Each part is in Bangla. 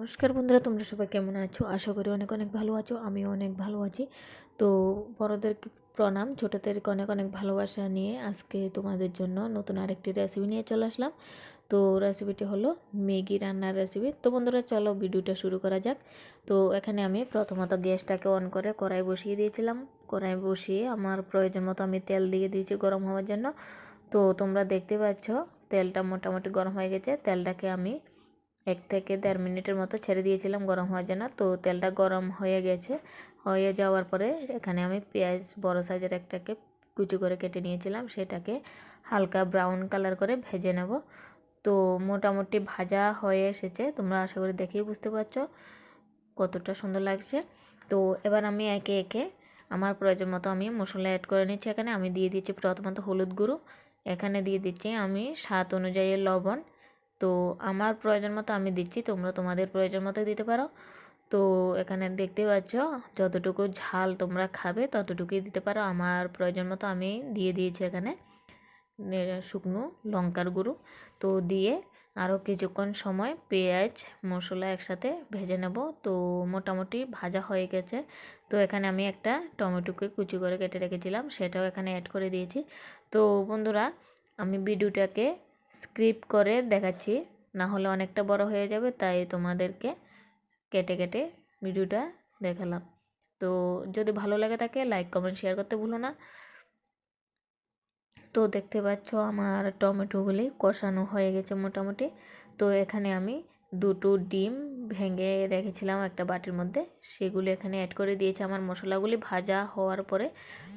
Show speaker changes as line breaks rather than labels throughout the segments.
নমস্কার বন্ধুরা, তোমরা সবাই কেমন আছো? আশা করি অনেক অনেক ভালো আছো। আমিও অনেক ভালো আছি। তো বড়োদেরকে প্রণাম, ছোটোদেরকে অনেক অনেক ভালোবাসা নিয়ে আজকে তোমাদের জন্য নতুন আরেকটি রেসিপি নিয়ে চলে আসলাম। তো রেসিপিটি হলো ম্যাগি রান্নার রেসিপি। তো বন্ধুরা চলো ভিডিওটা শুরু করা যাক। তো এখানে আমি প্রথমত গ্যাসটাকে অন করে কড়াই বসিয়ে দিয়েছিলাম। কড়াই বসিয়ে আমার প্রয়োজন মতো আমি তেল দিয়ে দিয়েছি গরম হওয়ার জন্য। তো তোমরা দেখতে পাচ্ছ তেলটা মোটামুটি গরম হয়ে গেছে। তেলটাকে আমি 1 থেকে 1.5 মিনিটের মতো ছেড়ে দিয়েছিলাম গরম হওয়ার জন্য। তো তেলটা গরম হয়ে গেছে। হয়ে যাওয়ার পরে এখানে আমি পেঁয়াজ বড় সাইজের একটাকে কুচি করে কেটে নিয়েছিলাম, সেটাকে হালকা ব্রাউন কালার করে ভেজে নেব। তো মোটামুটি ভাজা হয়ে এসেছে, তোমরা আশা করি দেখেই বুঝতে পারছো কতটা সুন্দর লাগছে। তো এবার আমি একে একে আমার প্রয়োজন মতো আমি মশলা অ্যাড করে নিচ্ছি। এখানে আমি দিয়ে দিচ্ছি প্রথমত হলুদ গুঁড়ো, এখানে দিয়ে দিচ্ছি আমি স্বাদ অনুযায়ী লবণ। তো আমার প্রয়োজন মতো আমি দিচ্ছি, তোমরা তোমাদের প্রয়োজন মতো দিতে পারো। তো এখানে দেখতে পাচ্ছ যতটুকু ঝাল তোমরা খাবে ততটুকুই দিতে পারো। আমার প্রয়োজন মতো আমি দিয়ে দিয়েছি এখানে শুকনো লঙ্কার গুঁড়ো। তো দিয়ে আরও কিছুক্ষণ সময় পেঁয়াজ মশলা একসাথে ভেজে নেব। তো মোটামুটি ভাজা হয়ে গেছে। তো এখানে আমি একটা টমেটোকে কুচি করে কেটে রেখেছিলাম, সেটাও এখানে অ্যাড করে দিয়েছি। তো বন্ধুরা আমি ভিডিওটাকে স্কিপ করে দেখাচ্ছি, না হলে অনেকটা বড় হয়ে যাবে, তাই তোমাদেরকে কেটে কেটে ভিডিওটা দেখালাম। তো যদি ভালো লাগে থাকে লাইক কমেন্ট শেয়ার করতে ভুলো না। তো দেখতে পাচ্ছ আমার টমেটোগুলি কষানো হয়ে গেছে মোটামুটি। তো এখানে আমি 2টো ডিম ভেঙে রেখেছিলাম একটা বাটির মধ্যে, সেগুলি এখানে অ্যাড করে দিয়েছি আমার মশলাগুলি ভাজা হওয়ার পরে।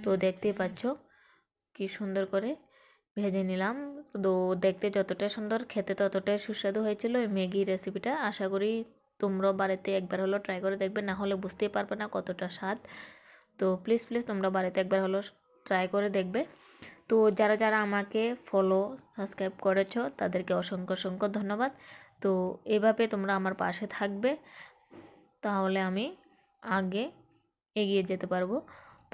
তো দেখতেই পাচ্ছ কি সুন্দর করে ভেজে নিলাম। তো দেখতে যতটা সুন্দর খেতে ততটাই সুস্বাদু হয়েছিল এই ম্যাগি রেসিপিটা। আশা করি তোমরাও বাড়িতে একবার হলো ট্রাই করে দেখবে, না হলে বুঝতেই পারবে না কতটা স্বাদ। তো প্লিজ তোমরা বাড়িতে একবার হলো ট্রাই করে দেখবে। তো যারা যারা আমাকে ফলো সাবস্ক্রাইব করেছো তাদেরকে অসংখ্য অসংখ্য ধন্যবাদ। তো এভাবে তোমরা আমার পাশে থাকবে, তাহলে আমি আগে এগিয়ে যেতে পারবো।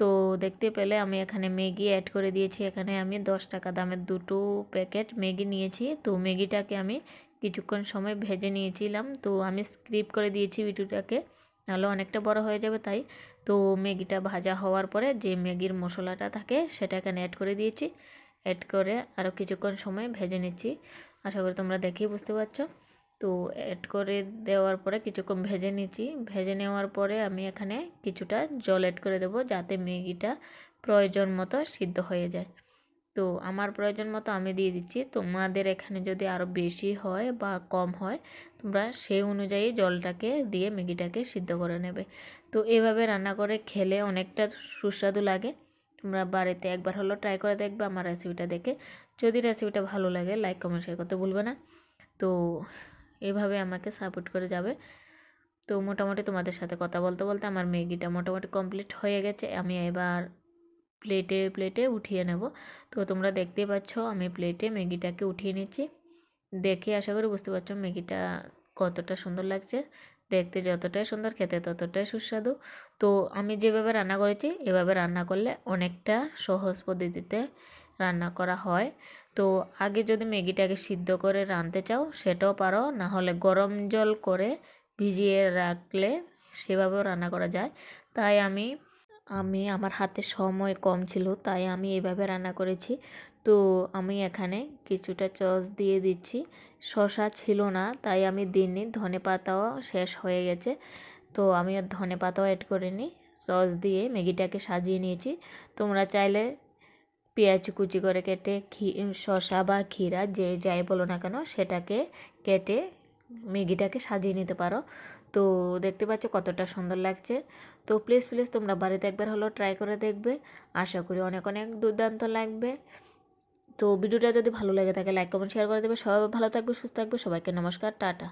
তো দেখতে পেলে আমি এখানে ম্যাগি অ্যাড করে দিয়েছি। এখানে আমি 10 টাকা দামের 2টো প্যাকেট ম্যাগি নিয়েছি। তো ম্যাগিটাকে আমি কিছুক্ষণ সময় ভেজে নিয়েছিলাম। তো আমি স্কিপ করে দিয়েছি ভিডিওটাকে, নাহলে অনেকটা বড় হয়ে যাবে তাই। তো ম্যাগিটা ভাজা হওয়ার পরে যে ম্যাগির মশলাটা থাকে সেটা এখানে অ্যাড করে দিয়েছি। অ্যাড করে আরও কিছুক্ষণ সময় ভেজে নিচ্ছি। আশা করি তোমরা দেখেই বুঝতে পারছো। তো অ্যাড করে দেওয়ার পরে কিছুক্ষণ ভেজে নিচ্ছি। ভেজে নেওয়ার পরে আমি এখানে কিছুটা জল অ্যাড করে দেবো, যাতে ম্যাগিটা প্রয়োজন মতো সিদ্ধ হয়ে যায়। তো আমার প্রয়োজন মতো আমি দিয়ে দিচ্ছি। তোমাদের এখানে যদি আরও বেশি হয় বা কম হয়, তোমরা সেই অনুযায়ী জলটাকে দিয়ে ম্যাগিটাকে সিদ্ধ করে নেবে। তো এভাবে রান্না করে খেলে অনেকটা সুস্বাদু লাগে। তোমরা বাড়িতে একবার হলো ট্রাই করে দেখবে আমার রেসিপিটা দেখে। যদি রেসিপিটা ভালো লাগে লাইক কমেন্ট শেয়ার করতে ভুলবে না। তো এভাবে আমাকে সাপোর্ট করে যাবে। তো মোটামুটি তোমাদের সাথে কথা বলতে বলতে আমার ম্যাগিটা মোটামুটি কমপ্লিট হয়ে গেছে। আমি এবার প্লেটে উঠিয়ে নেব। তো তোমরা দেখতেই পাচ্ছ আমি প্লেটে ম্যাগিটাকে উঠিয়ে নিচ্ছি। দেখে আশা করি বুঝতে পারছো ম্যাগিটা কতটা সুন্দর লাগছে। দেখতে যতটাই সুন্দর খেতে ততটাই সুস্বাদু। তো আমি যেভাবে রান্না করেছি এভাবে রান্না করলে অনেকটা সহজ পদ্ধতিতে রান্না করা হয়। তো আগে যদি ম্যাগিটাকে সিদ্ধ করে রাঁধতে চাও সেটাও পারো, না হলে গরম জল করে ভিজিয়ে রাখলে সেভাবেও রান্না করা যায়। তাই আমি আমার হাতে সময় কম ছিল, তাই আমি এভাবে রান্না করেছি। তো আমি এখানে কিছুটা সস দিয়ে দিচ্ছি। শসা ছিল না তাই আমি দিইনি, ধনেপাতাও শেষ হয়ে গেছে। তো আমি আর ধনেপাতাও অ্যাড করিনি, সস দিয়ে ম্যাগিটাকে সাজিয়ে নিয়েছি। তোমরা চাইলে পেঁয়াজ কুচি করে কেটে শসা বা ক্ষীরা যে যাই বলো না কেন সেটাকে কেটে ম্যাগিটাকে সাজিয়ে নিতে পারো। তো দেখতে পাচ্ছ কতটা সুন্দর লাগছে। তো প্লিজ তোমরা বাড়িতে একবার হলো ট্রাই করে দেখবে। আশা করি অনেক অনেক দুর্দান্ত লাগবে। তো ভিডিওটা যদি ভালো লেগে থাকে লাইক কমেন্ট শেয়ার করে দেবে। সবাই ভালো থাকবে, সুস্থ থাকবে। সবাইকে নমস্কার, টাটা।